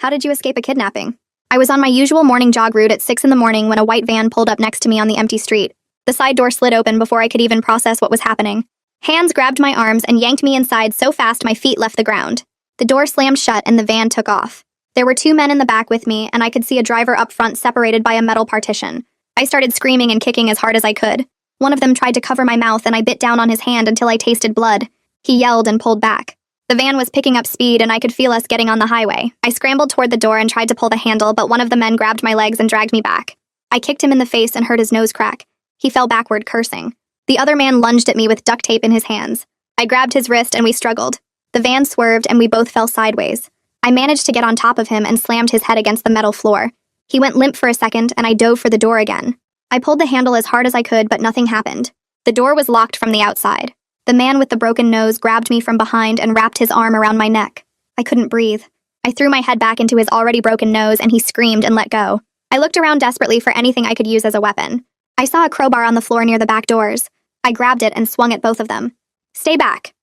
How did you escape a kidnapping? I was on my usual morning jog route at 6 in the morning when a white van pulled up next to me on the empty street. The side door slid open before I could even process what was happening. Hands grabbed my arms and yanked me inside so fast my feet left the ground. The door slammed shut and the van took off. There were 2 men in the back with me, and I could see a driver up front separated by a metal partition. I started screaming and kicking as hard as I could. One of them tried to cover my mouth, and I bit down on his hand until I tasted blood. He yelled and pulled back. The van was picking up speed, and I could feel us getting on the highway. I scrambled toward the door and tried to pull the handle, but one of the men grabbed my legs and dragged me back. I kicked him in the face and hurt his nose crack. He fell backward, cursing. The other man lunged at me with duct tape in his hands. I grabbed his wrist and we struggled. The van swerved and we both fell sideways. I managed to get on top of him and slammed his head against the metal floor. He went limp for a second, and I dove for the door again. I pulled the handle as hard as I could, but nothing happened. The door was locked from the outside. The man with the broken nose grabbed me from behind and wrapped his arm around my neck. I couldn't breathe. I threw my head back into his already broken nose, and he screamed and let go. I looked around desperately for anything I could use as a weapon. I saw a crowbar on the floor near the back doors. I grabbed it and swung at both of them. "Stay back."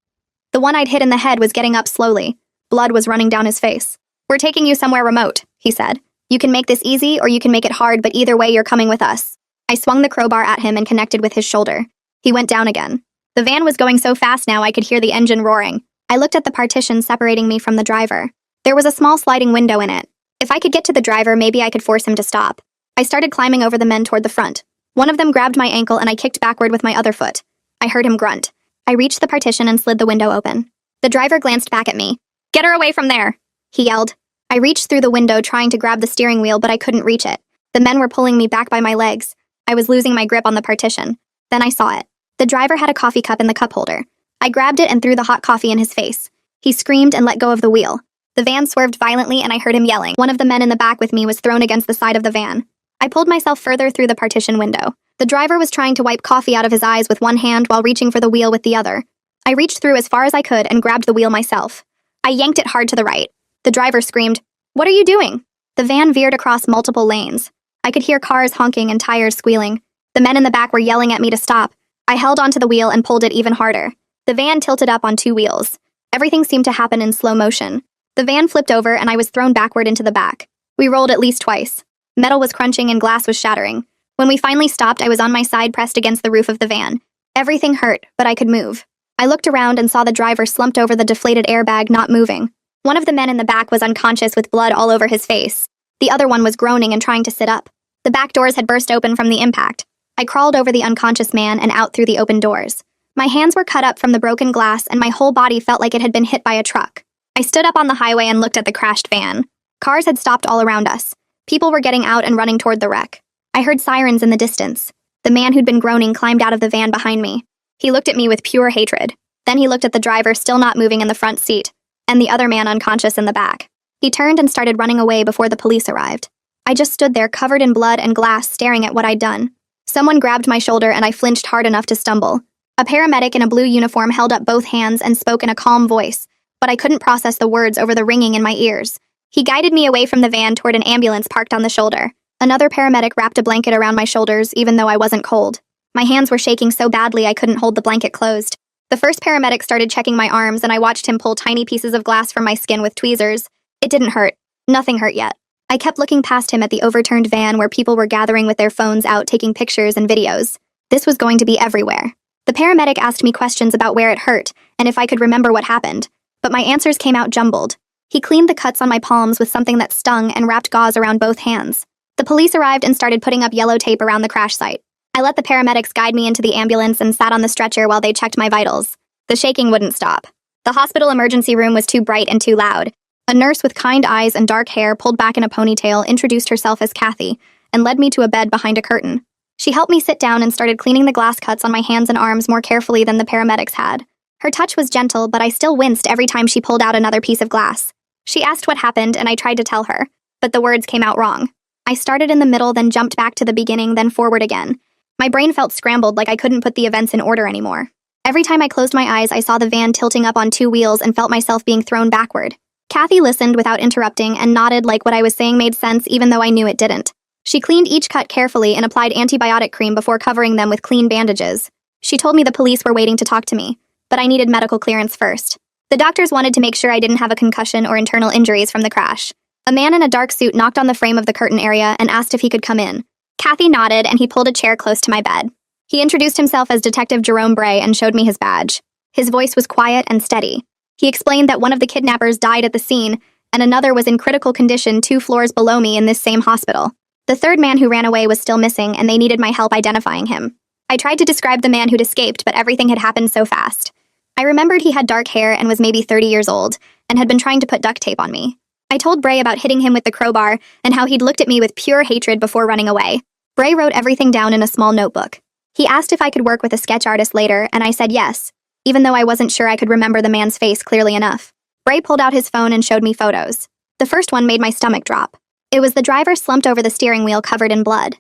The one I'd hit in the head was getting up slowly. Blood was running down his face. "We're taking you somewhere remote," he said. "You can make this easy or you can make it hard, but either way you're coming with us." I swung the crowbar at him and connected with his shoulder. He went down again. The van was going so fast now I could hear the engine roaring. I looked at the partition separating me from the driver. There was a small sliding window in it. If I could get to the driver, maybe I could force him to stop. I started climbing over the men toward the front. One of them grabbed my ankle and I kicked backward with my other foot. I heard him grunt. I reached the partition and slid the window open. The driver glanced back at me. "Get her away from there," he yelled. I reached through the window trying to grab the steering wheel, but I couldn't reach it. The men were pulling me back by my legs. I was losing my grip on the partition. Then I saw it. The driver had a coffee cup in the cup holder. I grabbed it and threw the hot coffee in his face. He screamed and let go of the wheel. The van swerved violently and I heard him yelling. One of the men in the back with me was thrown against the side of the van. I pulled myself further through the partition window. The driver was trying to wipe coffee out of his eyes with one hand while reaching for the wheel with the other. I reached through as far as I could and grabbed the wheel myself. I yanked it hard to the right. The driver screamed, "What are you doing?" The van veered across multiple lanes. I could hear cars honking and tires squealing. The men in the back were yelling at me to stop. I held onto the wheel and pulled it even harder. The van tilted up on 2 wheels. Everything seemed to happen in slow motion. The van flipped over and I was thrown backward into the back. We rolled at least twice. Metal was crunching and glass was shattering. When we finally stopped, I was on my side pressed against the roof of the van. Everything hurt, but I could move. I looked around and saw the driver slumped over the deflated airbag, not moving. One of the men in the back was unconscious with blood all over his face. The other one was groaning and trying to sit up. The back doors had burst open from the impact. I crawled over the unconscious man and out through the open doors. My hands were cut up from the broken glass and my whole body felt like it had been hit by a truck. I stood up on the highway and looked at the crashed van. Cars had stopped all around us. People were getting out and running toward the wreck. I heard sirens in the distance. The man who'd been groaning climbed out of the van behind me. He looked at me with pure hatred. Then he looked at the driver still not moving in the front seat, and the other man unconscious in the back. He turned and started running away before the police arrived. I just stood there covered in blood and glass staring at what I'd done. Someone grabbed my shoulder and I flinched hard enough to stumble. A paramedic in a blue uniform held up both hands and spoke in a calm voice, but I couldn't process the words over the ringing in my ears. He guided me away from the van toward an ambulance parked on the shoulder. Another paramedic wrapped a blanket around my shoulders even though I wasn't cold. My hands were shaking so badly I couldn't hold the blanket closed. The first paramedic started checking my arms and I watched him pull tiny pieces of glass from my skin with tweezers. It didn't hurt. Nothing hurt yet. I kept looking past him at the overturned van where people were gathering with their phones out taking pictures and videos. This was going to be everywhere. The paramedic asked me questions about where it hurt and if I could remember what happened, but my answers came out jumbled. He cleaned the cuts on my palms with something that stung and wrapped gauze around both hands. The police arrived and started putting up yellow tape around the crash site. I let the paramedics guide me into the ambulance and sat on the stretcher while they checked my vitals. The shaking wouldn't stop. The hospital emergency room was too bright and too loud. A nurse with kind eyes and dark hair pulled back in a ponytail introduced herself as Kathy and led me to a bed behind a curtain. She helped me sit down and started cleaning the glass cuts on my hands and arms more carefully than the paramedics had. Her touch was gentle, but I still winced every time she pulled out another piece of glass. She asked what happened and I tried to tell her, but the words came out wrong. I started in the middle, then jumped back to the beginning, then forward again. My brain felt scrambled like I couldn't put the events in order anymore. Every time I closed my eyes, I saw the van tilting up on 2 wheels and felt myself being thrown backward. Kathy listened without interrupting and nodded like what I was saying made sense even though I knew it didn't. She cleaned each cut carefully and applied antibiotic cream before covering them with clean bandages. She told me the police were waiting to talk to me, but I needed medical clearance first. The doctors wanted to make sure I didn't have a concussion or internal injuries from the crash. A man in a dark suit knocked on the frame of the curtain area and asked if he could come in. Kathy nodded, and he pulled a chair close to my bed. He introduced himself as Detective Jerome Bray and showed me his badge. His voice was quiet and steady. He explained that one of the kidnappers died at the scene, and another was in critical condition 2 floors below me in this same hospital. The third man who ran away was still missing, and they needed my help identifying him. I tried to describe the man who'd escaped, but everything had happened so fast. I remembered he had dark hair and was maybe 30 years old, and had been trying to put duct tape on me. I told Bray about hitting him with the crowbar and how he'd looked at me with pure hatred before running away. Bray wrote everything down in a small notebook. He asked if I could work with a sketch artist later, and I said yes, even though I wasn't sure I could remember the man's face clearly enough. Bray pulled out his phone and showed me photos. The first one made my stomach drop. It was the driver slumped over the steering wheel covered in blood.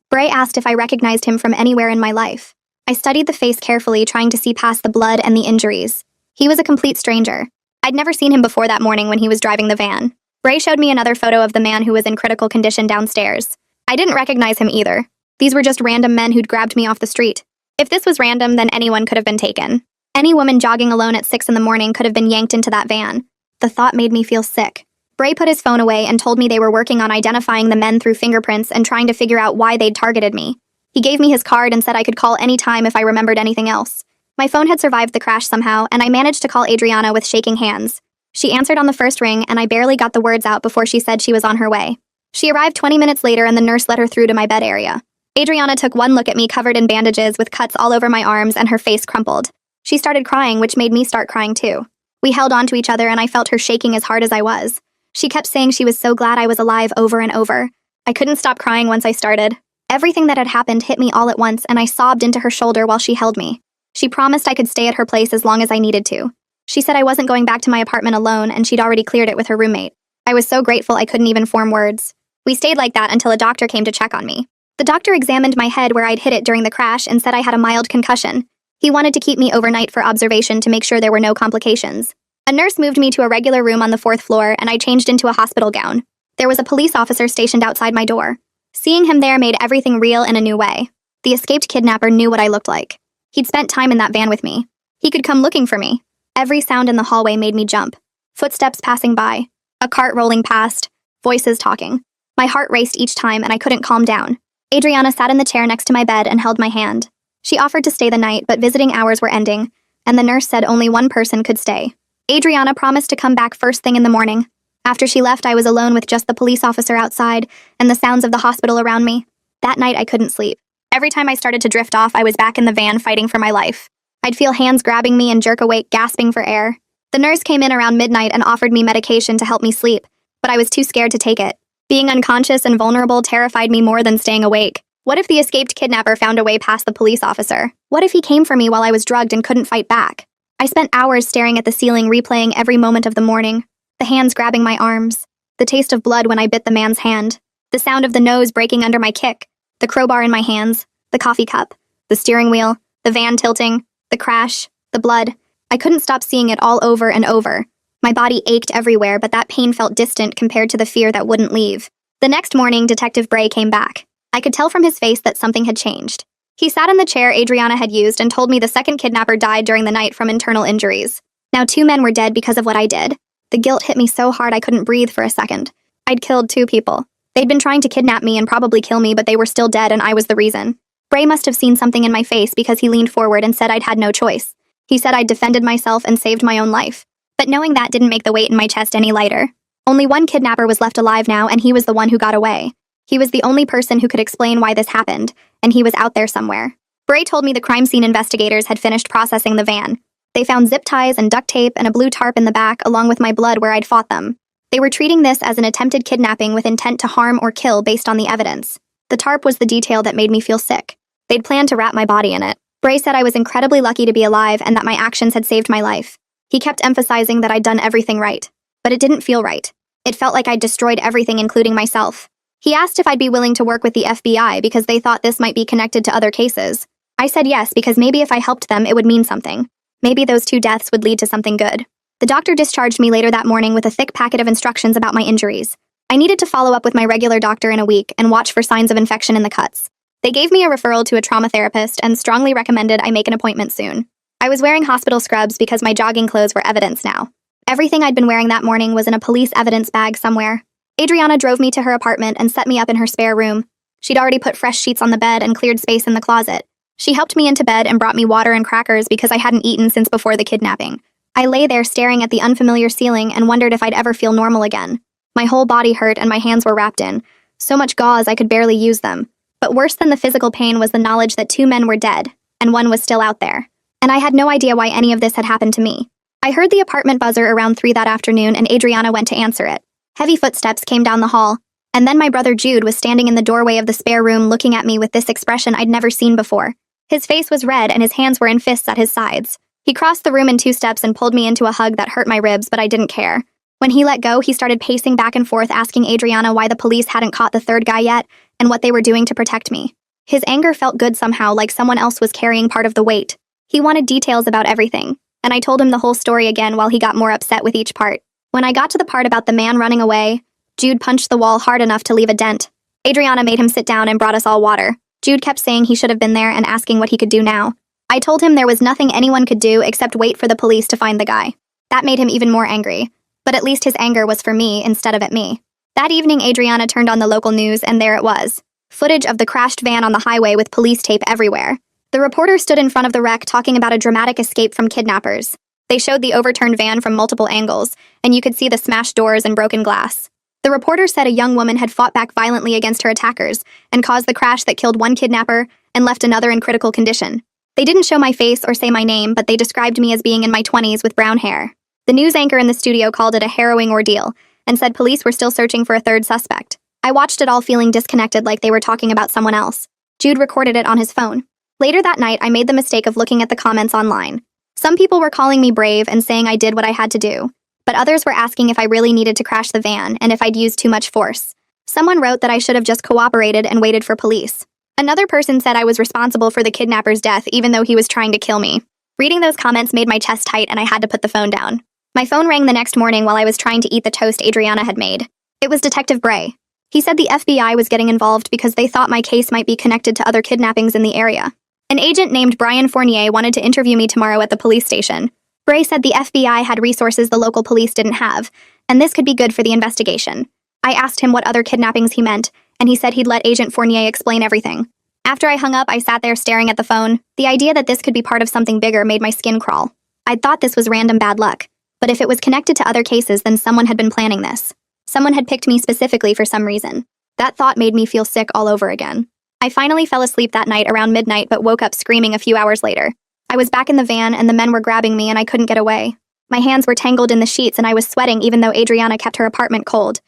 Bray asked if I recognized him from anywhere in my life. I studied the face carefully, trying to see past the blood and the injuries. He was a complete stranger. I'd never seen him before that morning when he was driving the van. Bray showed me another photo of the man who was in critical condition downstairs. I didn't recognize him either. These were just random men who'd grabbed me off the street. If this was random, then anyone could have been taken. Any woman jogging alone at 6 in the morning could have been yanked into that van. The thought made me feel sick. Bray put his phone away and told me they were working on identifying the men through fingerprints and trying to figure out why they'd targeted me. He gave me his card and said I could call any time if I remembered anything else. My phone had survived the crash somehow, and I managed to call Adriana with shaking hands. She answered on the first ring, and I barely got the words out before she said she was on her way. She arrived 20 minutes later, and the nurse let her through to my bed area. Adriana took one look at me covered in bandages with cuts all over my arms, and her face crumpled. She started crying, which made me start crying too. We held on to each other, and I felt her shaking as hard as I was. She kept saying she was so glad I was alive over and over. I couldn't stop crying once I started. Everything that had happened hit me all at once, and I sobbed into her shoulder while she held me. She promised I could stay at her place as long as I needed to. She said I wasn't going back to my apartment alone, and she'd already cleared it with her roommate. I was so grateful I couldn't even form words. We stayed like that until a doctor came to check on me. The doctor examined my head where I'd hit it during the crash and said I had a mild concussion. He wanted to keep me overnight for observation to make sure there were no complications. A nurse moved me to a regular room on the 4th floor, and I changed into a hospital gown. There was a police officer stationed outside my door. Seeing him there made everything real in a new way. The escaped kidnapper knew what I looked like. He'd spent time in that van with me. He could come looking for me. Every sound in the hallway made me jump. Footsteps passing by. A cart rolling past. Voices talking. My heart raced each time, and I couldn't calm down. Adriana sat in the chair next to my bed and held my hand. She offered to stay the night, but visiting hours were ending, and the nurse said only one person could stay. Adriana promised to come back first thing in the morning. After she left, I was alone with just the police officer outside and the sounds of the hospital around me. That night, I couldn't sleep. Every time I started to drift off, I was back in the van fighting for my life. I'd feel hands grabbing me and jerk awake, gasping for air. The nurse came in around midnight and offered me medication to help me sleep, but I was too scared to take it. Being unconscious and vulnerable terrified me more than staying awake. What if the escaped kidnapper found a way past the police officer? What if he came for me while I was drugged and couldn't fight back? I spent hours staring at the ceiling, replaying every moment of the morning. The hands grabbing my arms. The taste of blood when I bit the man's hand. The sound of the nose breaking under my kick. The crowbar in my hands. The coffee cup. The steering wheel. The van tilting. The crash. The blood. I couldn't stop seeing it all over and over. My body ached everywhere, but that pain felt distant compared to the fear that wouldn't leave. The next morning, Detective Bray came back. I could tell from his face that something had changed. He sat in the chair Adriana had used and told me the second kidnapper died during the night from internal injuries. Now 2 men were dead because of what I did. The guilt hit me so hard I couldn't breathe for a second. I'd killed 2 people. They'd been trying to kidnap me and probably kill me, but they were still dead and I was the reason. Bray must have seen something in my face because he leaned forward and said I'd had no choice. He said I'd defended myself and saved my own life. But knowing that didn't make the weight in my chest any lighter. Only one kidnapper was left alive now, and he was the one who got away. He was the only person who could explain why this happened, and he was out there somewhere. Bray told me the crime scene investigators had finished processing the van. They found zip ties and duct tape and a blue tarp in the back along with my blood where I'd fought them. They were treating this as an attempted kidnapping with intent to harm or kill based on the evidence. The tarp was the detail that made me feel sick. They'd planned to wrap my body in it. Bray said I was incredibly lucky to be alive and that my actions had saved my life. He kept emphasizing that I'd done everything right. But it didn't feel right. It felt like I'd destroyed everything, including myself. He asked if I'd be willing to work with the FBI because they thought this might be connected to other cases. I said yes because maybe if I helped them, it would mean something. Maybe those 2 deaths would lead to something good. The doctor discharged me later that morning with a thick packet of instructions about my injuries. I needed to follow up with my regular doctor in a week and watch for signs of infection in the cuts. They gave me a referral to a trauma therapist and strongly recommended I make an appointment soon. I was wearing hospital scrubs because my jogging clothes were evidence now. Everything I'd been wearing that morning was in a police evidence bag somewhere. Adriana drove me to her apartment and set me up in her spare room. She'd already put fresh sheets on the bed and cleared space in the closet. She helped me into bed and brought me water and crackers because I hadn't eaten since before the kidnapping. I lay there staring at the unfamiliar ceiling and wondered if I'd ever feel normal again. My whole body hurt and my hands were wrapped in so much gauze I could barely use them. But worse than the physical pain was the knowledge that 2 men were dead, and one was still out there. And I had no idea why any of this had happened to me. I heard the apartment buzzer around 3 that afternoon, and Adriana went to answer it. Heavy footsteps came down the hall, and then my brother Jude was standing in the doorway of the spare room looking at me with this expression I'd never seen before. His face was red and his hands were in fists at his sides. He crossed the room in 2 steps and pulled me into a hug that hurt my ribs, but I didn't care. When he let go, he started pacing back and forth asking Adriana why the police hadn't caught the 3rd guy yet and what they were doing to protect me. His anger felt good somehow, like someone else was carrying part of the weight. He wanted details about everything, and I told him the whole story again while he got more upset with each part. When I got to the part about the man running away, Jude punched the wall hard enough to leave a dent. Adriana made him sit down and brought us all water. Jude kept saying he should have been there and asking what he could do now. I told him there was nothing anyone could do except wait for the police to find the guy. That made him even more angry. But at least his anger was for me instead of at me. That evening, Adriana turned on the local news, and there it was. Footage of the crashed van on the highway with police tape everywhere. The reporter stood in front of the wreck talking about a dramatic escape from kidnappers. They showed the overturned van from multiple angles, and you could see the smashed doors and broken glass. The reporter said a young woman had fought back violently against her attackers and caused the crash that killed one kidnapper and left another in critical condition. They didn't show my face or say my name, but they described me as being in my 20s with brown hair. The news anchor in the studio called it a harrowing ordeal and said police were still searching for a 3rd suspect. I watched it all feeling disconnected, like they were talking about someone else. Jude recorded it on his phone. Later that night, I made the mistake of looking at the comments online. Some people were calling me brave and saying I did what I had to do, but others were asking if I really needed to crash the van and if I'd used too much force. Someone wrote that I should have just cooperated and waited for police. Another person said I was responsible for the kidnapper's death even though he was trying to kill me. Reading those comments made my chest tight and I had to put the phone down. My phone rang the next morning while I was trying to eat the toast Adriana had made. It was Detective Bray. He said the FBI was getting involved because they thought my case might be connected to other kidnappings in the area. An agent named Brian Fournier wanted to interview me tomorrow at the police station. Bray said the FBI had resources the local police didn't have, and this could be good for the investigation. I asked him what other kidnappings he meant, and he said he'd let Agent Fournier explain everything. After I hung up, I sat there staring at the phone. The idea that this could be part of something bigger made my skin crawl. I'd thought this was random bad luck, but if it was connected to other cases, then someone had been planning this. Someone had picked me specifically for some reason. That thought made me feel sick all over again. I finally fell asleep that night around midnight but woke up screaming a few hours later. I was back in the van and the men were grabbing me and I couldn't get away. My hands were tangled in the sheets and I was sweating even though Adriana kept her apartment cold.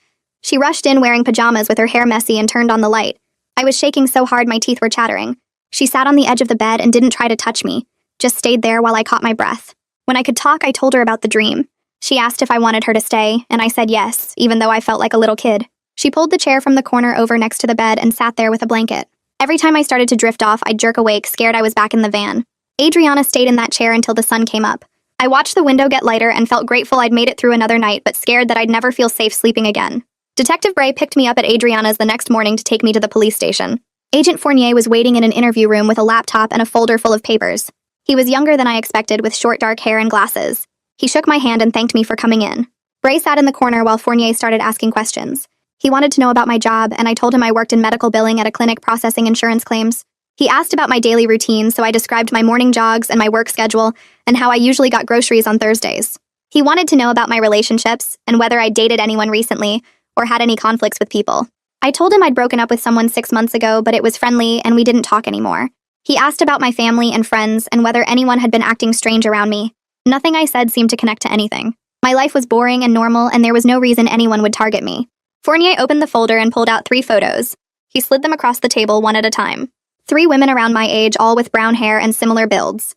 She rushed in wearing pajamas with her hair messy and turned on the light. I was shaking so hard my teeth were chattering. She sat on the edge of the bed and didn't try to touch me, just stayed there while I caught my breath. When I could talk, I told her about the dream. She asked if I wanted her to stay, and I said yes, even though I felt like a little kid. She pulled the chair from the corner over next to the bed and sat there with a blanket. Every time I started to drift off, I'd jerk awake, scared I was back in the van. Adriana stayed in that chair until the sun came up. I watched the window get lighter and felt grateful I'd made it through another night, but scared that I'd never feel safe sleeping again. Detective Bray picked me up at Adriana's the next morning to take me to the police station. Agent Fournier was waiting in an interview room with a laptop and a folder full of papers. He was younger than I expected, with short dark hair and glasses. He shook my hand and thanked me for coming in. Bray sat in the corner while Fournier started asking questions. He wanted to know about my job, and I told him I worked in medical billing at a clinic processing insurance claims. He asked about my daily routine, so I described my morning jogs and my work schedule and how I usually got groceries on Thursdays. He wanted to know about my relationships and whether I'd dated anyone recently or had any conflicts with people. I told him I'd broken up with someone 6 months ago, but it was friendly and we didn't talk anymore. He asked about my family and friends and whether anyone had been acting strange around me. Nothing I said seemed to connect to anything. My life was boring and normal, and there was no reason anyone would target me. Fournier opened the folder and pulled out 3 photos. He slid them across the table one at a time. 3 women around my age, all with brown hair and similar builds.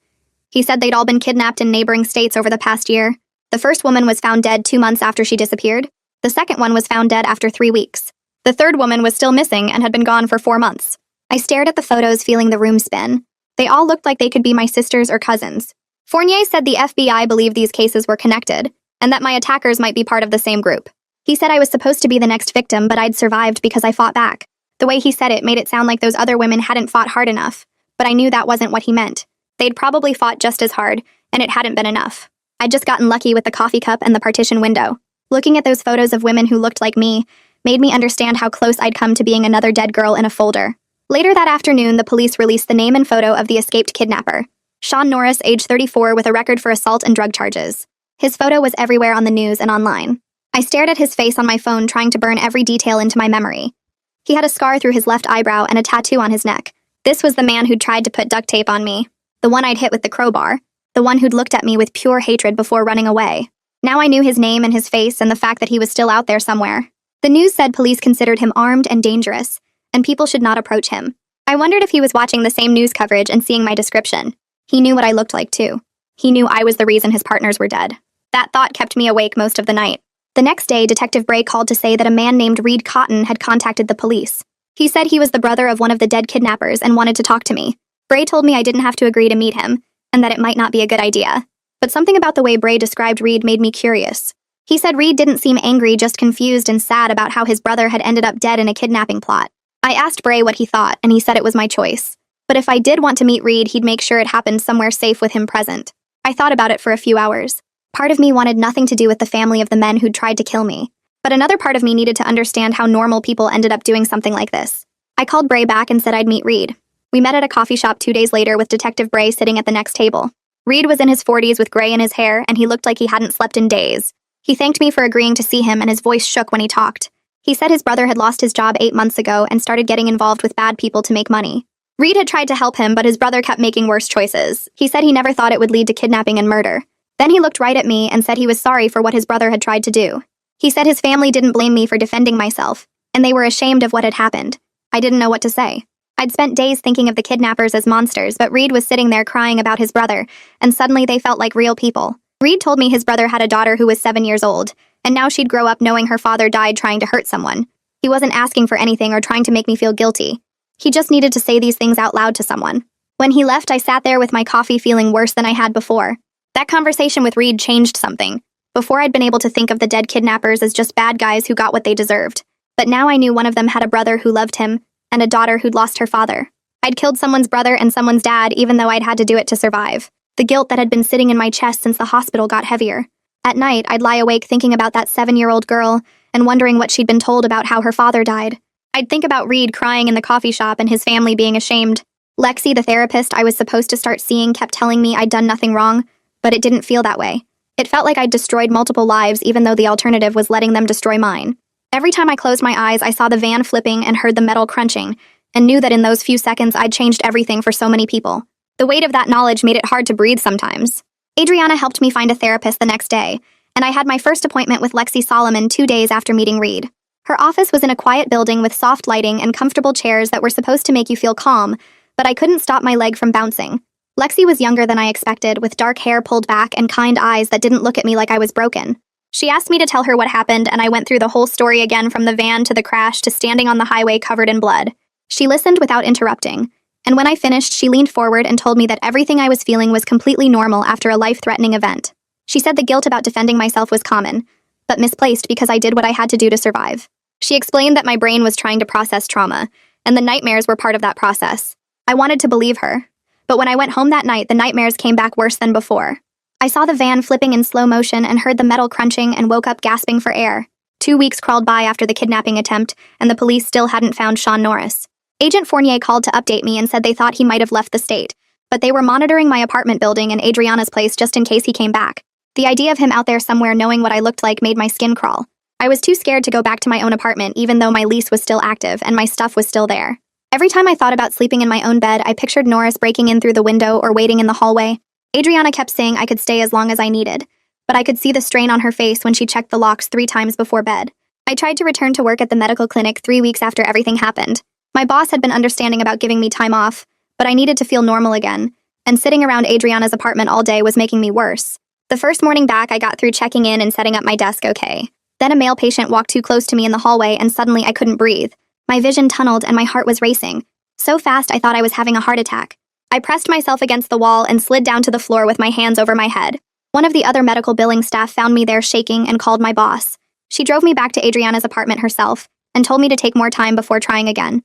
He said they'd all been kidnapped in neighboring states over the past year. The first woman was found dead 2 months after she disappeared. The second one was found dead after 3 weeks. The third woman was still missing and had been gone for 4 months. I stared at the photos, feeling the room spin. They all looked like they could be my sisters or cousins. Fournier said the FBI believed these cases were connected, and that my attackers might be part of the same group. He said I was supposed to be the next victim, but I'd survived because I fought back. The way he said it made it sound like those other women hadn't fought hard enough, but I knew that wasn't what he meant. They'd probably fought just as hard, and it hadn't been enough. I'd just gotten lucky with the coffee cup and the partition window. Looking at those photos of women who looked like me made me understand how close I'd come to being another dead girl in a folder. Later that afternoon, the police released the name and photo of the escaped kidnapper, Sean Norris, age 34, with a record for assault and drug charges. His photo was everywhere on the news and online. I stared at his face on my phone, trying to burn every detail into my memory. He had a scar through his left eyebrow and a tattoo on his neck. This was the man who'd tried to put duct tape on me. The one I'd hit with the crowbar. The one who'd looked at me with pure hatred before running away. Now I knew his name and his face and the fact that he was still out there somewhere. The news said police considered him armed and dangerous, and people should not approach him. I wondered if he was watching the same news coverage and seeing my description. He knew what I looked like too. He knew I was the reason his partners were dead. That thought kept me awake most of the night. The next day, Detective Bray called to say that a man named Reed Cotton had contacted the police. He said he was the brother of one of the dead kidnappers and wanted to talk to me. Bray told me I didn't have to agree to meet him, and that it might not be a good idea. But something about the way Bray described Reed made me curious. He said Reed didn't seem angry, just confused and sad about how his brother had ended up dead in a kidnapping plot. I asked Bray what he thought, and he said it was my choice. But if I did want to meet Reed, he'd make sure it happened somewhere safe with him present. I thought about it for a few hours. Part of me wanted nothing to do with the family of the men who'd tried to kill me. But another part of me needed to understand how normal people ended up doing something like this. I called Bray back and said I'd meet Reed. We met at a coffee shop 2 days later with Detective Bray sitting at the next table. Reed was in his 40s with gray in his hair, and he looked like he hadn't slept in days. He thanked me for agreeing to see him, and his voice shook when he talked. He said his brother had lost his job 8 months ago and started getting involved with bad people to make money. Reed had tried to help him, but his brother kept making worse choices. He said he never thought it would lead to kidnapping and murder. Then he looked right at me and said he was sorry for what his brother had tried to do. He said his family didn't blame me for defending myself, and they were ashamed of what had happened. I didn't know what to say. I'd spent days thinking of the kidnappers as monsters, but Reed was sitting there crying about his brother, and suddenly they felt like real people. Reed told me his brother had a daughter who was 7 years old, and now she'd grow up knowing her father died trying to hurt someone. He wasn't asking for anything or trying to make me feel guilty. He just needed to say these things out loud to someone. When he left, I sat there with my coffee feeling worse than I had before. That conversation with Reed changed something. Before I'd been able to think of the dead kidnappers as just bad guys who got what they deserved. But now I knew one of them had a brother who loved him, and a daughter who'd lost her father. I'd killed someone's brother and someone's dad even though I'd had to do it to survive. The guilt that had been sitting in my chest since the hospital got heavier. At night, I'd lie awake thinking about that 7-year-old girl and wondering what she'd been told about how her father died. I'd think about Reed crying in the coffee shop and his family being ashamed. Lexi, the therapist I was supposed to start seeing, kept telling me I'd done nothing wrong, but it didn't feel that way. It felt like I'd destroyed multiple lives even though the alternative was letting them destroy mine. Every time I closed my eyes, I saw the van flipping and heard the metal crunching, and knew that in those few seconds I'd changed everything for so many people. The weight of that knowledge made it hard to breathe sometimes. Adriana helped me find a therapist the next day, and I had my first appointment with Lexi Solomon 2 days after meeting Reed. Her office was in a quiet building with soft lighting and comfortable chairs that were supposed to make you feel calm, but I couldn't stop my leg from bouncing. Lexi was younger than I expected, with dark hair pulled back and kind eyes that didn't look at me like I was broken. She asked me to tell her what happened, and I went through the whole story again, from the van to the crash to standing on the highway covered in blood. She listened without interrupting, and when I finished, she leaned forward and told me that everything I was feeling was completely normal after a life-threatening event. She said the guilt about defending myself was common, but misplaced because I did what I had to do to survive. She explained that my brain was trying to process trauma, and the nightmares were part of that process. I wanted to believe her. But when I went home that night, the nightmares came back worse than before. I saw the van flipping in slow motion and heard the metal crunching and woke up gasping for air. 2 weeks crawled by after the kidnapping attempt, and the police still hadn't found Sean Norris. Agent Fournier called to update me and said they thought he might have left the state, but they were monitoring my apartment building and Adriana's place just in case he came back. The idea of him out there somewhere knowing what I looked like made my skin crawl. I was too scared to go back to my own apartment even though my lease was still active and my stuff was still there. Every time I thought about sleeping in my own bed, I pictured Norris breaking in through the window or waiting in the hallway. Adriana kept saying I could stay as long as I needed, but I could see the strain on her face when she checked the locks 3 times before bed. I tried to return to work at the medical clinic 3 weeks after everything happened. My boss had been understanding about giving me time off, but I needed to feel normal again, and sitting around Adriana's apartment all day was making me worse. The first morning back, I got through checking in and setting up my desk okay. Then a male patient walked too close to me in the hallway and suddenly I couldn't breathe. My vision tunneled and my heart was racing. So fast I thought I was having a heart attack. I pressed myself against the wall and slid down to the floor with my hands over my head. One of the other medical billing staff found me there shaking and called my boss. She drove me back to Adriana's apartment herself and told me to take more time before trying again.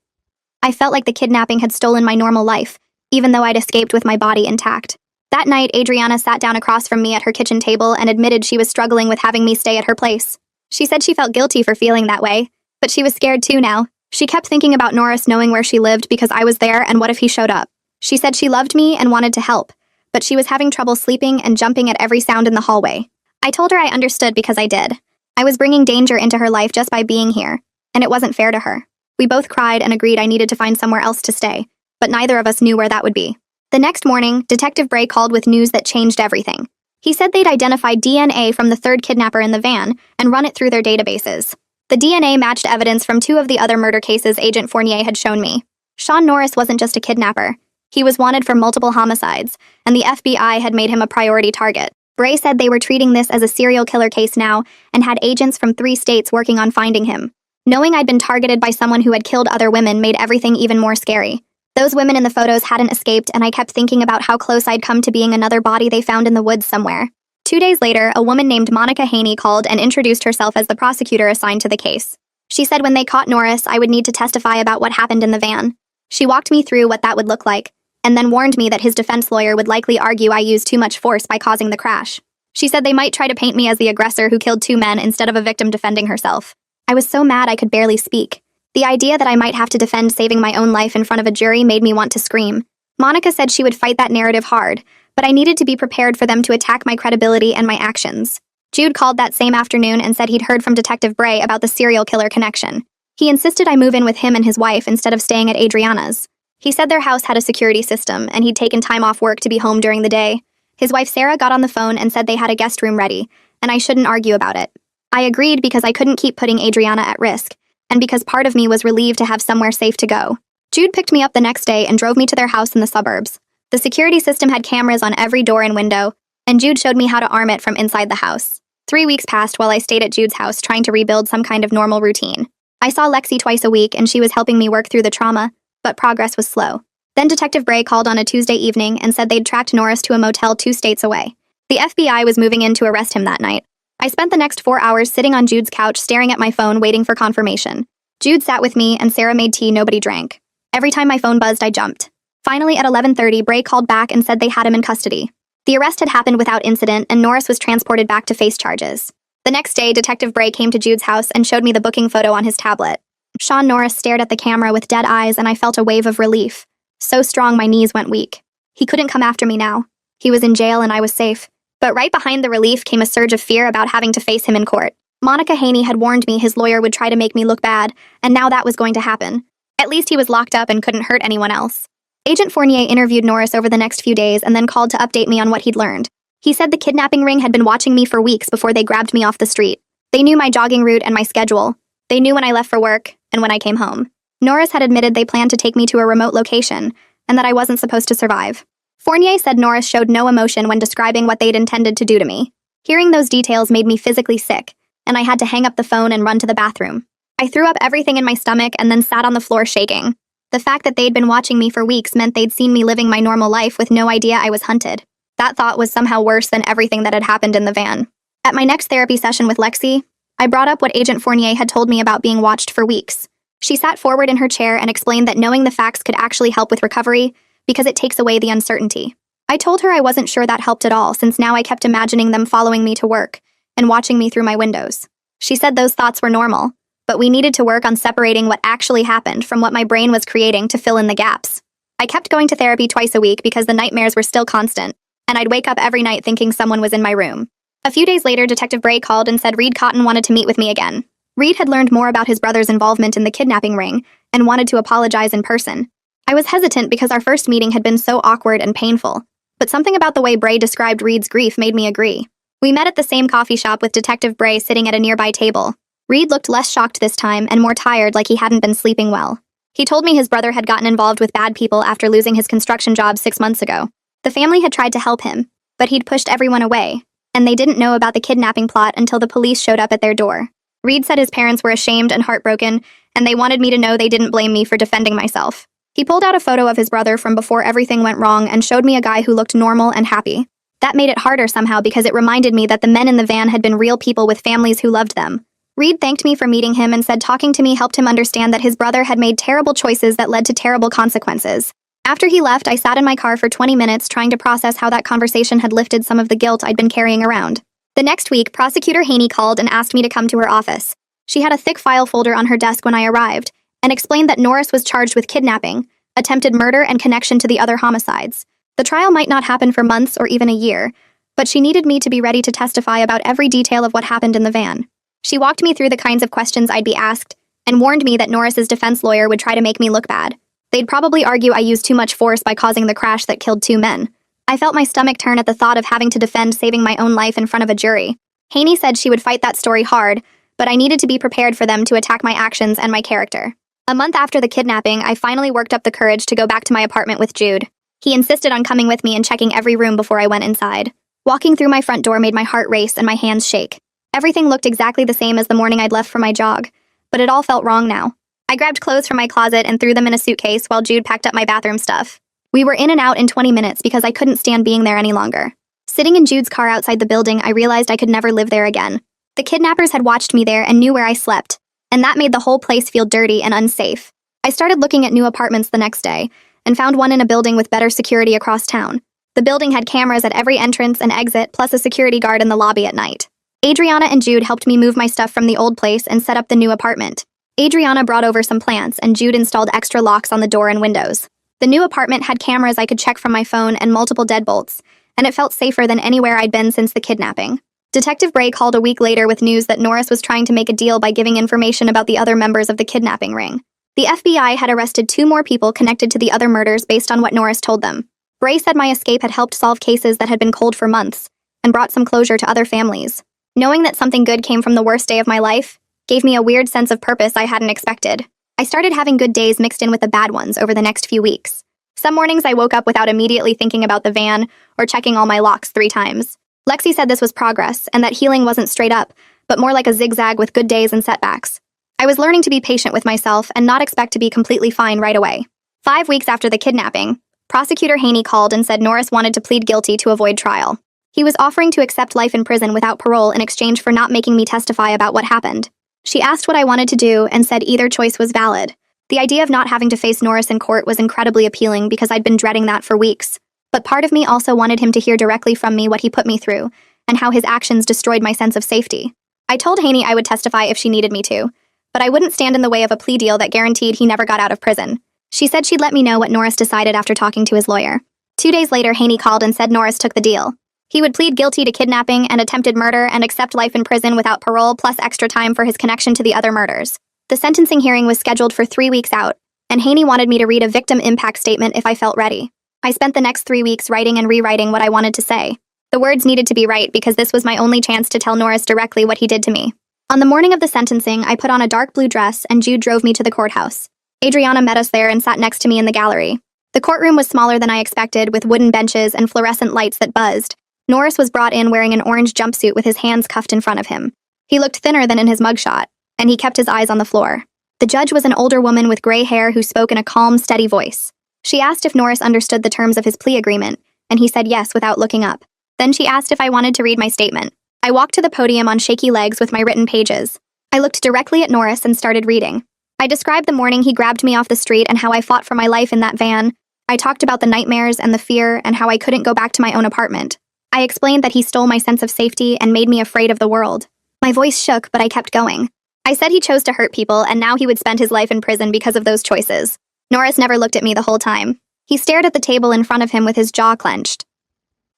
I felt like the kidnapping had stolen my normal life, even though I'd escaped with my body intact. That night, Adriana sat down across from me at her kitchen table and admitted she was struggling with having me stay at her place. She said she felt guilty for feeling that way, But she was scared too now. She kept thinking about Norris knowing where she lived because I was there and what if he showed up. She said she loved me and wanted to help, but she was having trouble sleeping and jumping at every sound in the hallway. I told her I understood because I did. I was bringing danger into her life just by being here, and it wasn't fair to her. We both cried and agreed I needed to find somewhere else to stay, but neither of us knew where that would be. The next morning, Detective Bray called with news that changed everything. He said they'd identified DNA from the third kidnapper in the van and run it through their databases. The DNA matched evidence from 2 of the other murder cases Agent Fournier had shown me. Sean Norris wasn't just a kidnapper. He was wanted for multiple homicides, and the FBI had made him a priority target. Bray said they were treating this as a serial killer case now and had agents from 3 states working on finding him. Knowing I'd been targeted by someone who had killed other women made everything even more scary. Those women in the photos hadn't escaped, and I kept thinking about how close I'd come to being another body they found in the woods somewhere. 2 days later, a woman named Monica Haney called and introduced herself as the prosecutor assigned to the case. She said when they caught Norris, I would need to testify about what happened in the van. She walked me through what that would look like, and then warned me that his defense lawyer would likely argue I used too much force by causing the crash. She said they might try to paint me as the aggressor who killed 2 men instead of a victim defending herself. I was so mad I could barely speak. The idea that I might have to defend saving my own life in front of a jury made me want to scream. Monica said she would fight that narrative hard, but I needed to be prepared for them to attack my credibility and my actions. Jude called that same afternoon and said he'd heard from Detective Bray about the serial killer connection. He insisted I move in with him and his wife instead of staying at Adriana's. He said their house had a security system, and he'd taken time off work to be home during the day. His wife Sarah got on the phone and said they had a guest room ready, and I shouldn't argue about it. I agreed because I couldn't keep putting Adriana at risk, and because part of me was relieved to have somewhere safe to go. Jude picked me up the next day and drove me to their house in the suburbs. The security system had cameras on every door and window, and Jude showed me how to arm it from inside the house. 3 weeks passed while I stayed at Jude's house trying to rebuild some kind of normal routine. I saw Lexi twice a week, and she was helping me work through the trauma, but progress was slow. Then Detective Bray called on a Tuesday evening and said they'd tracked Norris to a motel 2 states away. The FBI was moving in to arrest him that night. I spent the next 4 hours sitting on Jude's couch staring at my phone waiting for confirmation. Jude sat with me, and Sarah made tea nobody drank. Every time my phone buzzed, I jumped. Finally, at 11:30, Bray called back and said they had him in custody. The arrest had happened without incident, and Norris was transported back to face charges. The next day, Detective Bray came to Jude's house and showed me the booking photo on his tablet. Sean Norris stared at the camera with dead eyes, and I felt a wave of relief. So strong my knees went weak. He couldn't come after me now. He was in jail and I was safe. But right behind the relief came a surge of fear about having to face him in court. Monica Haney had warned me his lawyer would try to make me look bad, and now that was going to happen. At least he was locked up and couldn't hurt anyone else. Agent Fournier interviewed Norris over the next few days and then called to update me on what he'd learned. He said the kidnapping ring had been watching me for weeks before they grabbed me off the street. They knew my jogging route and my schedule. They knew when I left for work and when I came home. Norris had admitted they planned to take me to a remote location and that I wasn't supposed to survive. Fournier said Norris showed no emotion when describing what they'd intended to do to me. Hearing those details made me physically sick, and I had to hang up the phone and run to the bathroom. I threw up everything in my stomach and then sat on the floor shaking. The fact that they'd been watching me for weeks meant they'd seen me living my normal life with no idea I was hunted. That thought was somehow worse than everything that had happened in the van. At my next therapy session with Lexi, I brought up what Agent Fournier had told me about being watched for weeks. She sat forward in her chair and explained that knowing the facts could actually help with recovery because it takes away the uncertainty. I told her I wasn't sure that helped at all, since now I kept imagining them following me to work and watching me through my windows. She said those thoughts were normal, but we needed to work on separating what actually happened from what my brain was creating to fill in the gaps. I kept going to therapy twice a week because the nightmares were still constant, and I'd wake up every night thinking someone was in my room. A few days later, Detective Bray called and said Reed Cotton wanted to meet with me again. Reed had learned more about his brother's involvement in the kidnapping ring and wanted to apologize in person. I was hesitant because our first meeting had been so awkward and painful, but something about the way Bray described Reed's grief made me agree. We met at the same coffee shop with Detective Bray sitting at a nearby table. Reed looked less shocked this time and more tired, like he hadn't been sleeping well. He told me his brother had gotten involved with bad people after losing his construction job 6 months ago. The family had tried to help him, but he'd pushed everyone away, and they didn't know about the kidnapping plot until the police showed up at their door. Reed said his parents were ashamed and heartbroken, and they wanted me to know they didn't blame me for defending myself. He pulled out a photo of his brother from before everything went wrong and showed me a guy who looked normal and happy. That made it harder somehow because it reminded me that the men in the van had been real people with families who loved them. Reed thanked me for meeting him and said talking to me helped him understand that his brother had made terrible choices that led to terrible consequences. After he left, I sat in my car for 20 minutes trying to process how that conversation had lifted some of the guilt I'd been carrying around. The next week, Prosecutor Haney called and asked me to come to her office. She had a thick file folder on her desk when I arrived and explained that Norris was charged with kidnapping, attempted murder, and connection to the other homicides. The trial might not happen for months or even a year, but she needed me to be ready to testify about every detail of what happened in the van. She walked me through the kinds of questions I'd be asked and warned me that Norris's defense lawyer would try to make me look bad. They'd probably argue I used too much force by causing the crash that killed 2 men. I felt my stomach turn at the thought of having to defend saving my own life in front of a jury. Haney said she would fight that story hard, but I needed to be prepared for them to attack my actions and my character. A month after the kidnapping, I finally worked up the courage to go back to my apartment with Jude. He insisted on coming with me and checking every room before I went inside. Walking through my front door made my heart race and my hands shake. Everything looked exactly the same as the morning I'd left for my jog, but it all felt wrong now. I grabbed clothes from my closet and threw them in a suitcase while Jude packed up my bathroom stuff. We were in and out in 20 minutes because I couldn't stand being there any longer. Sitting in Jude's car outside the building, I realized I could never live there again. The kidnappers had watched me there and knew where I slept, and that made the whole place feel dirty and unsafe. I started looking at new apartments the next day and found one in a building with better security across town. The building had cameras at every entrance and exit, plus a security guard in the lobby at night. Adriana and Jude helped me move my stuff from the old place and set up the new apartment. Adriana brought over some plants, and Jude installed extra locks on the door and windows. The new apartment had cameras I could check from my phone and multiple deadbolts, and it felt safer than anywhere I'd been since the kidnapping. Detective Bray called a week later with news that Norris was trying to make a deal by giving information about the other members of the kidnapping ring. The FBI had arrested 2 more people connected to the other murders based on what Norris told them. Bray said my escape had helped solve cases that had been cold for months and brought some closure to other families. Knowing that something good came from the worst day of my life gave me a weird sense of purpose I hadn't expected. I started having good days mixed in with the bad ones over the next few weeks. Some mornings I woke up without immediately thinking about the van or checking all my locks 3 times. Lexi said this was progress and that healing wasn't straight up, but more like a zigzag with good days and setbacks. I was learning to be patient with myself and not expect to be completely fine right away. 5 weeks after the kidnapping, Prosecutor Haney called and said Norris wanted to plead guilty to avoid trial. He was offering to accept life in prison without parole in exchange for not making me testify about what happened. She asked what I wanted to do and said either choice was valid. The idea of not having to face Norris in court was incredibly appealing because I'd been dreading that for weeks. But part of me also wanted him to hear directly from me what he put me through and how his actions destroyed my sense of safety. I told Haney I would testify if she needed me to, but I wouldn't stand in the way of a plea deal that guaranteed he never got out of prison. She said she'd let me know what Norris decided after talking to his lawyer. 2 days later, Haney called and said Norris took the deal. He would plead guilty to kidnapping and attempted murder and accept life in prison without parole plus extra time for his connection to the other murders. The sentencing hearing was scheduled for 3 weeks out, and Haney wanted me to read a victim impact statement if I felt ready. I spent the next 3 weeks writing and rewriting what I wanted to say. The words needed to be right because this was my only chance to tell Norris directly what he did to me. On the morning of the sentencing, I put on a dark blue dress and Jude drove me to the courthouse. Adriana met us there and sat next to me in the gallery. The courtroom was smaller than I expected, with wooden benches and fluorescent lights that buzzed. Norris was brought in wearing an orange jumpsuit with his hands cuffed in front of him. He looked thinner than in his mugshot, and he kept his eyes on the floor. The judge was an older woman with gray hair who spoke in a calm, steady voice. She asked if Norris understood the terms of his plea agreement, and he said yes without looking up. Then she asked if I wanted to read my statement. I walked to the podium on shaky legs with my written pages. I looked directly at Norris and started reading. I described the morning he grabbed me off the street and how I fought for my life in that van. I talked about the nightmares and the fear and how I couldn't go back to my own apartment. I explained that he stole my sense of safety and made me afraid of the world. My voice shook, but I kept going. I said he chose to hurt people and now he would spend his life in prison because of those choices. Norris never looked at me the whole time. He stared at the table in front of him with his jaw clenched.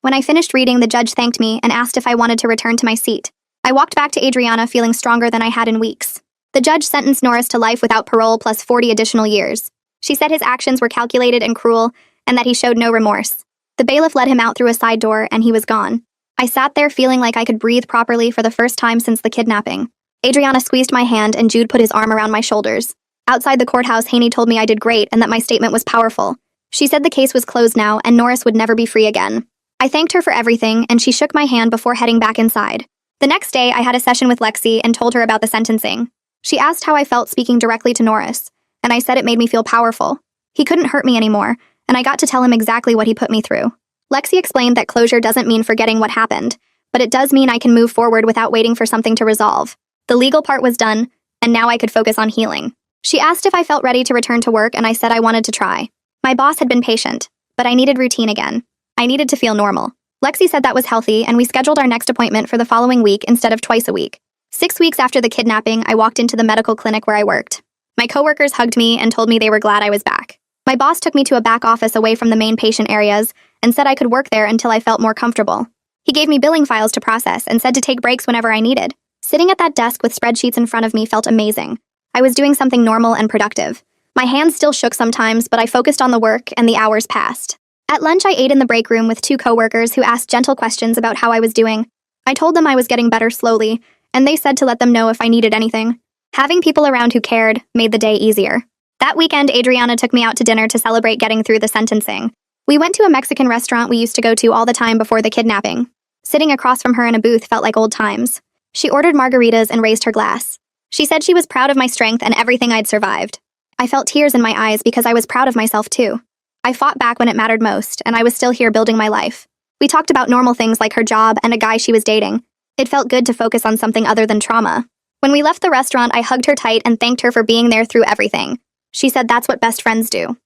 When I finished reading, the judge thanked me and asked if I wanted to return to my seat. I walked back to Adriana feeling stronger than I had in weeks. The judge sentenced Norris to life without parole plus 40 additional years. She said his actions were calculated and cruel and that he showed no remorse. The bailiff let him out through a side door and he was gone. I sat there feeling like I could breathe properly for the first time since the kidnapping. Adriana squeezed my hand and Jude put his arm around my shoulders. Outside the courthouse, Haney told me I did great and that my statement was powerful. She said the case was closed now and Norris would never be free again. I thanked her for everything and she shook my hand before heading back inside. The next day, I had a session with Lexi and told her about the sentencing. She asked how I felt speaking directly to Norris, and I said it made me feel powerful. He couldn't hurt me anymore, and I got to tell him exactly what he put me through. Lexi explained that closure doesn't mean forgetting what happened, but it does mean I can move forward without waiting for something to resolve. The legal part was done, and now I could focus on healing. She asked if I felt ready to return to work, and I said I wanted to try. My boss had been patient, but I needed routine again. I needed to feel normal. Lexi said that was healthy, and we scheduled our next appointment for the following week instead of twice a week. 6 weeks after the kidnapping, I walked into the medical clinic where I worked. My coworkers hugged me and told me they were glad I was back. My boss took me to a back office away from the main patient areas and said I could work there until I felt more comfortable. He gave me billing files to process and said to take breaks whenever I needed. Sitting at that desk with spreadsheets in front of me felt amazing. I was doing something normal and productive. My hands still shook sometimes, but I focused on the work and the hours passed. At lunch, I ate in the break room with 2 coworkers who asked gentle questions about how I was doing. I told them I was getting better slowly, and they said to let them know if I needed anything. Having people around who cared made the day easier. That weekend, Adriana took me out to dinner to celebrate getting through the sentencing. We went to a Mexican restaurant we used to go to all the time before the kidnapping. Sitting across from her in a booth felt like old times. She ordered margaritas and raised her glass. She said she was proud of my strength and everything I'd survived. I felt tears in my eyes because I was proud of myself too. I fought back when it mattered most, and I was still here building my life. We talked about normal things like her job and a guy she was dating. It felt good to focus on something other than trauma. When we left the restaurant, I hugged her tight and thanked her for being there through everything. She said that's what best friends do.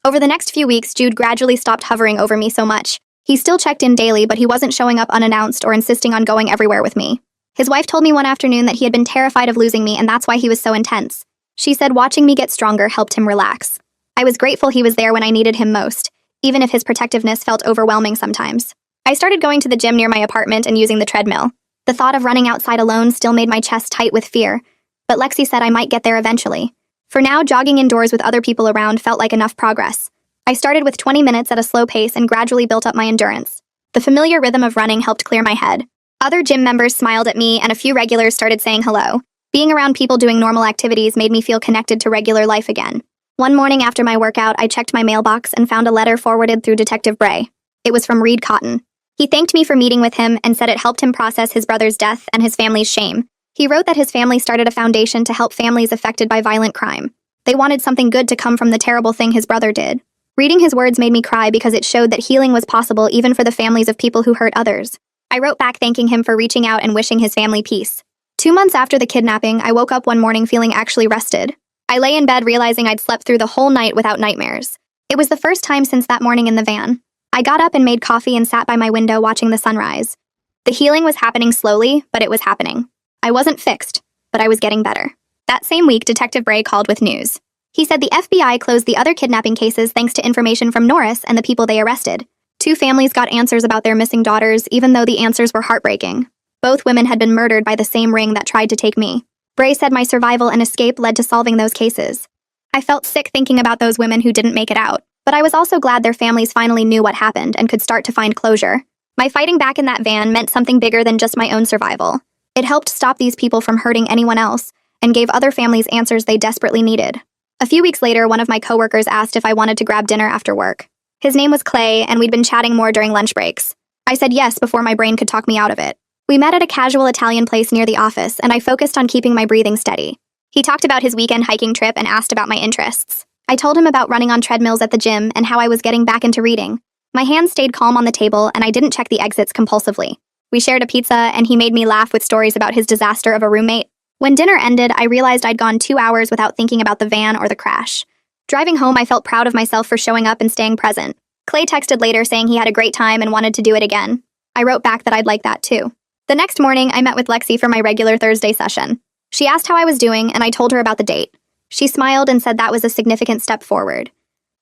Over the next few weeks, Jude gradually stopped hovering over me so much. He still checked in daily, but he wasn't showing up unannounced or insisting on going everywhere with me. His wife told me one afternoon that he had been terrified of losing me, and that's why he was so intense. She said watching me get stronger helped him relax. I was grateful he was there when I needed him most, even if his protectiveness felt overwhelming sometimes. I started going to the gym near my apartment and using the treadmill. The thought of running outside alone still made my chest tight with fear, but Lexi said I might get there eventually. For now, jogging indoors with other people around felt like enough progress. I started with 20 minutes at a slow pace and gradually built up my endurance. The familiar rhythm of running helped clear my head. Other gym members smiled at me, and a few regulars started saying hello. Being around people doing normal activities made me feel connected to regular life again. One morning after my workout, I checked my mailbox and found a letter forwarded through Detective Bray. It was from Reed Cotton. He thanked me for meeting with him and said it helped him process his brother's death and his family's shame. He wrote that his family started a foundation to help families affected by violent crime. They wanted something good to come from the terrible thing his brother did. Reading his words made me cry because it showed that healing was possible even for the families of people who hurt others. I wrote back thanking him for reaching out and wishing his family peace. 2 months after the kidnapping, I woke up one morning feeling actually rested. I lay in bed realizing I'd slept through the whole night without nightmares. It was the first time since that morning in the van. I got up and made coffee and sat by my window watching the sunrise. The healing was happening slowly, but it was happening. I wasn't fixed, but I was getting better. That same week, Detective Bray called with news. He said the FBI closed the other kidnapping cases thanks to information from Norris and the people they arrested. 2 families got answers about their missing daughters, even though the answers were heartbreaking. Both women had been murdered by the same ring that tried to take me. Bray said my survival and escape led to solving those cases. I felt sick thinking about those women who didn't make it out, but I was also glad their families finally knew what happened and could start to find closure. My fighting back in that van meant something bigger than just my own survival. It helped stop these people from hurting anyone else and gave other families answers they desperately needed. A few weeks later, one of my coworkers asked if I wanted to grab dinner after work. His name was Clay, and we'd been chatting more during lunch breaks. I said yes before my brain could talk me out of it. We met at a casual Italian place near the office, and I focused on keeping my breathing steady. He talked about his weekend hiking trip and asked about my interests. I told him about running on treadmills at the gym and how I was getting back into reading. My hands stayed calm on the table, and I didn't check the exits compulsively. We shared a pizza, and he made me laugh with stories about his disaster of a roommate. When dinner ended, I realized I'd gone 2 hours without thinking about the van or the crash. Driving home, I felt proud of myself for showing up and staying present. Clay texted later saying he had a great time and wanted to do it again. I wrote back that I'd like that too. The next morning, I met with Lexi for my regular Thursday session. She asked how I was doing, and I told her about the date. She smiled and said that was a significant step forward.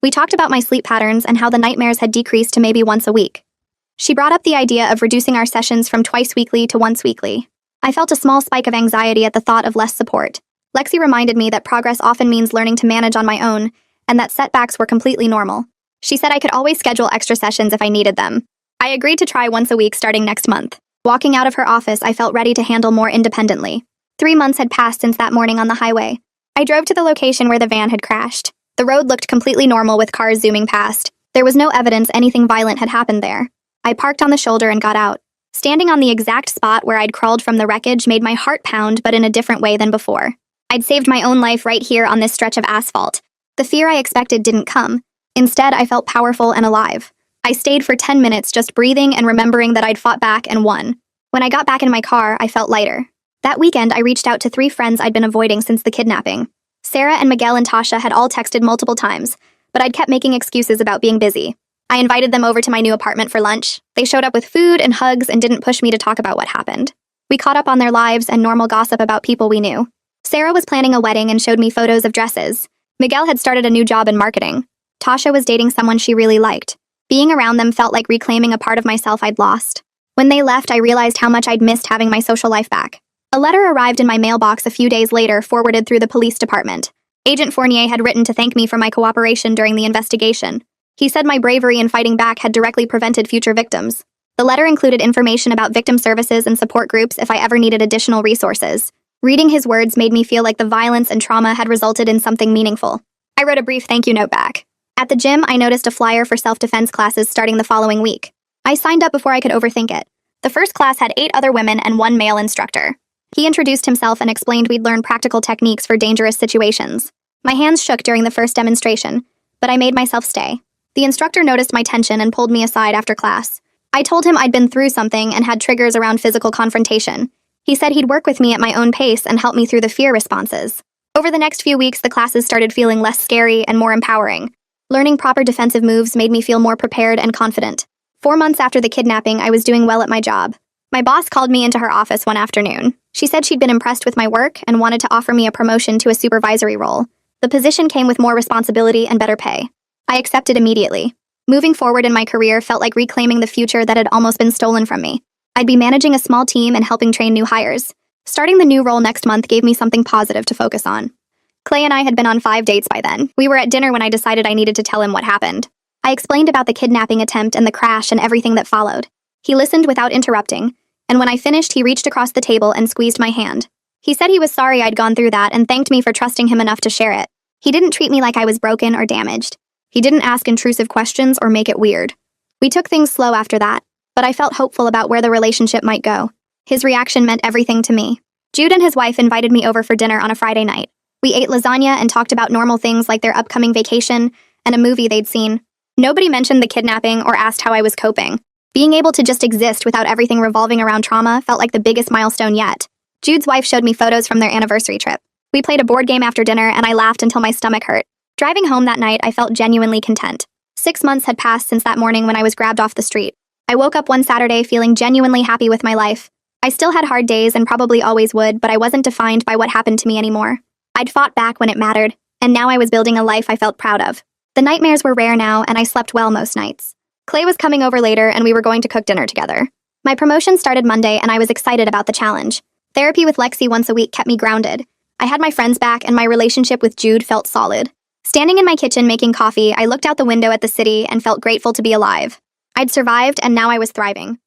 We talked about my sleep patterns and how the nightmares had decreased to maybe once a week. She brought up the idea of reducing our sessions from twice weekly to once weekly. I felt a small spike of anxiety at the thought of less support. Lexi reminded me that progress often means learning to manage on my own, and that setbacks were completely normal. She said I could always schedule extra sessions if I needed them. I agreed to try once a week starting next month. Walking out of her office, I felt ready to handle more independently. 3 months had passed since that morning on the highway. I drove to the location where the van had crashed. The road looked completely normal with cars zooming past. There was no evidence anything violent had happened there. I parked on the shoulder and got out. Standing on the exact spot where I'd crawled from the wreckage made my heart pound, but in a different way than before. I'd saved my own life right here on this stretch of asphalt. The fear I expected didn't come. Instead, I felt powerful and alive. I stayed for 10 minutes just breathing and remembering that I'd fought back and won. When I got back in my car, I felt lighter. That weekend, I reached out to 3 friends I'd been avoiding since the kidnapping. Sarah and Miguel and Tasha had all texted multiple times, but I'd kept making excuses about being busy. I invited them over to my new apartment for lunch. They showed up with food and hugs and didn't push me to talk about what happened. We caught up on their lives and normal gossip about people we knew. Sarah was planning a wedding and showed me photos of dresses. Miguel had started a new job in marketing. Tasha was dating someone she really liked. Being around them felt like reclaiming a part of myself I'd lost. When they left, I realized how much I'd missed having my social life back. A letter arrived in my mailbox a few days later, forwarded through the police department. Agent Fournier had written to thank me for my cooperation during the investigation. He said my bravery in fighting back had directly prevented future victims. The letter included information about victim services and support groups if I ever needed additional resources. Reading his words made me feel like the violence and trauma had resulted in something meaningful. I wrote a brief thank you note back. At the gym, I noticed a flyer for self-defense classes starting the following week. I signed up before I could overthink it. The first class had 8 other women and 1 male instructor. He introduced himself and explained we'd learn practical techniques for dangerous situations. My hands shook during the first demonstration, but I made myself stay. The instructor noticed my tension and pulled me aside after class. I told him I'd been through something and had triggers around physical confrontation. He said he'd work with me at my own pace and help me through the fear responses. Over the next few weeks, the classes started feeling less scary and more empowering. Learning proper defensive moves made me feel more prepared and confident. 4 months after the kidnapping, I was doing well at my job. My boss called me into her office one afternoon. She said she'd been impressed with my work and wanted to offer me a promotion to a supervisory role. The position came with more responsibility and better pay. I accepted immediately. Moving forward in my career felt like reclaiming the future that had almost been stolen from me. I'd be managing a small team and helping train new hires. Starting the new role next month gave me something positive to focus on. Clay and I had been on 5 dates by then. We were at dinner when I decided I needed to tell him what happened. I explained about the kidnapping attempt and the crash and everything that followed. He listened without interrupting, and when I finished, he reached across the table and squeezed my hand. He said he was sorry I'd gone through that and thanked me for trusting him enough to share it. He didn't treat me like I was broken or damaged. He didn't ask intrusive questions or make it weird. We took things slow after that, but I felt hopeful about where the relationship might go. His reaction meant everything to me. Jude and his wife invited me over for dinner on a Friday night. We ate lasagna and talked about normal things like their upcoming vacation and a movie they'd seen. Nobody mentioned the kidnapping or asked how I was coping. Being able to just exist without everything revolving around trauma felt like the biggest milestone yet. Jude's wife showed me photos from their anniversary trip. We played a board game after dinner and I laughed until my stomach hurt. Driving home that night, I felt genuinely content. 6 months had passed since that morning when I was grabbed off the street. I woke up one Saturday feeling genuinely happy with my life. I still had hard days and probably always would, but I wasn't defined by what happened to me anymore. I'd fought back when it mattered, and now I was building a life I felt proud of. The nightmares were rare now, and I slept well most nights. Clay was coming over later, and we were going to cook dinner together. My promotion started Monday, and I was excited about the challenge. Therapy with Lexi once a week kept me grounded. I had my friends back, and my relationship with Jude felt solid. Standing in my kitchen making coffee, I looked out the window at the city and felt grateful to be alive. I'd survived, and now I was thriving.